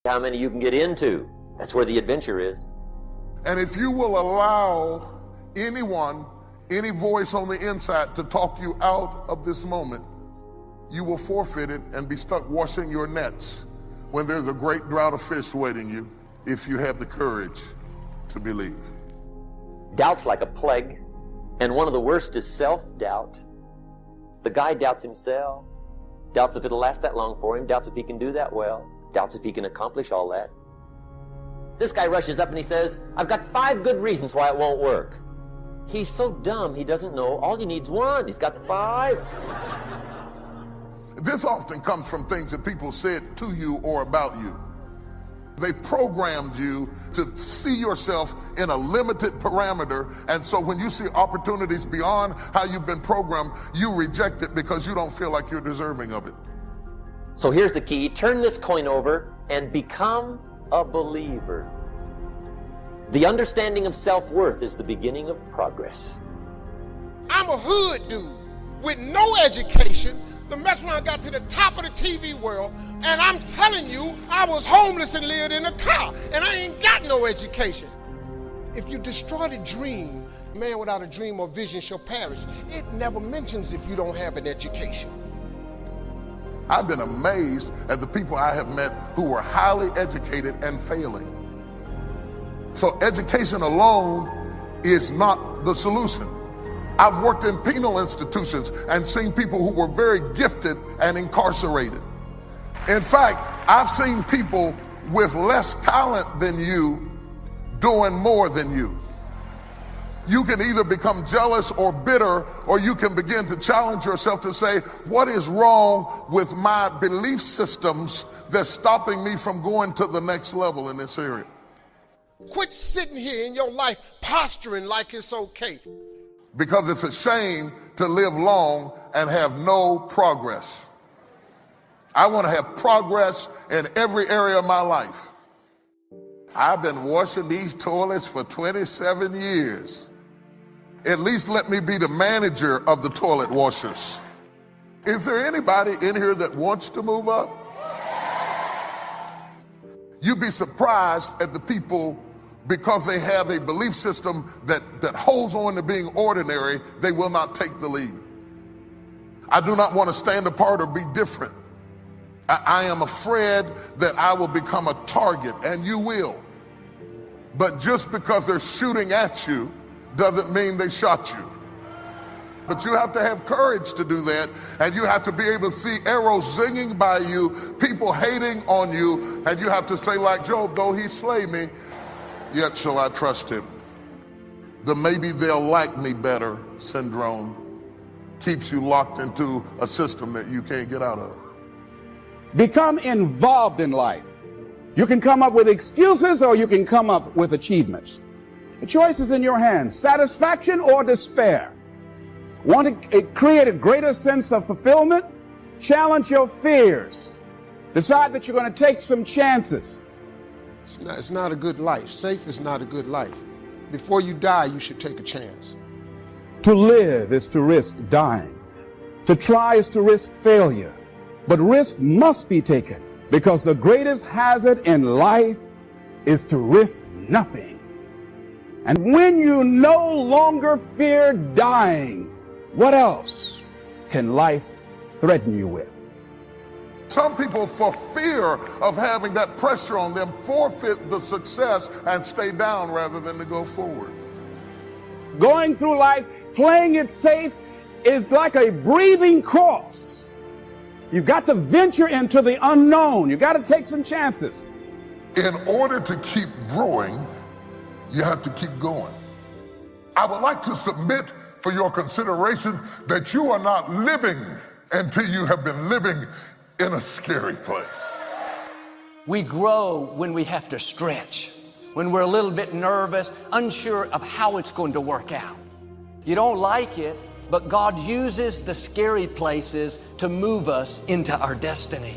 how many you can get into. That's where the adventure is. And if you will allow anyone, any voice on the inside to talk you out of this moment, you will forfeit it and be stuck washing your nets when there's a great drought of fish waiting you, if you have the courage to believe. Doubt's like a plague, and one of the worst is self-doubt. The guy doubts himself, doubts if it'll last that long for him, doubts if he can do that well, doubts if he can accomplish all that. This guy rushes up and he says, I've got 5 good reasons why it won't work. He's so dumb he doesn't know all he needs 1. He's got 5. This often comes from things that people said to you or about you. They programmed you to see yourself in a limited parameter, and so when you see opportunities beyond how you've been programmed, you reject it because you don't feel like you're deserving of it. So here's the key. Turn this coin over and become a believer. The understanding of self-worth is the beginning of progress. I'm a hood dude with no education. The mess around got to the top of the TV world, and I'm telling you, I was homeless and lived in a car, and I ain't got no education. If you destroy the dream, man without a dream or vision shall perish. It never mentions if you don't have an education. I've been amazed at the people I have met who were highly educated and failing. So education alone is not the solution. I've worked in penal institutions and seen people who were very gifted and incarcerated. In fact, I've seen people with less talent than you doing more than you. You can either become jealous or bitter, or you can begin to challenge yourself to say, what is wrong with my belief systems that's stopping me from going to the next level in this area? Quit sitting here in your life posturing like it's okay. Because it's a shame to live long and have no progress. I want to have progress in every area of my life. I've been washing these toilets for 27 years. At least let me be the manager of the toilet washers. Is there anybody in here that wants to move up? You'd be surprised at the people, because they have a belief system that holds on to being ordinary, they will not take the lead. I do not want to stand apart or be different. I am afraid that I will become a target, and you will. But just because they're shooting at you doesn't mean they shot you. But you have to have courage to do that, and you have to be able to see arrows zinging by you, people hating on you, and you have to say like Job, though he slay me, yet shall I trust him. The maybe they'll like me better syndrome keeps you locked into a system that you can't get out of. Become involved in life. You can come up with excuses or you can come up with achievements. The choice is in your hands, satisfaction or despair. Want to create a greater sense of fulfillment? Challenge your fears. Decide that you're going to take some chances. It's not a good life. Safe is not a good life. Before you die, you should take a chance. To live is to risk dying. To try is to risk failure. But risk must be taken, because the greatest hazard in life is to risk nothing. And when you no longer fear dying, what else can life threaten you with? Some people, for fear of having that pressure on them, forfeit the success and stay down rather than to go forward. Going through life, playing it safe, is like a breathing corpse. You've got to venture into the unknown. You've got to take some chances. In order to keep growing, you have to keep going. I would like to submit for your consideration that you are not living until you have been living in a scary place. We grow when we have to stretch, when we're a little bit nervous, unsure of how it's going to work out. You don't like it, but God uses the scary places to move us into our destiny.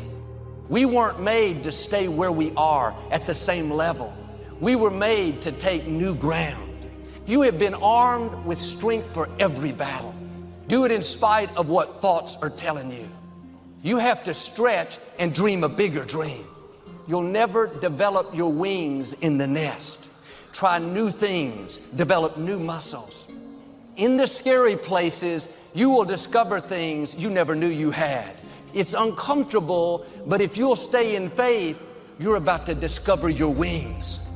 We weren't made to stay where we are at the same level. We were made to take new ground. You have been armed with strength for every battle. Do it in spite of what thoughts are telling you. You have to stretch and dream a bigger dream. you'll never develop your wings in the nest. Try new things, develop new muscles. In the scary places, you will discover things you never knew you had. It's uncomfortable, but if you'll stay in faith, you're about to discover your wings.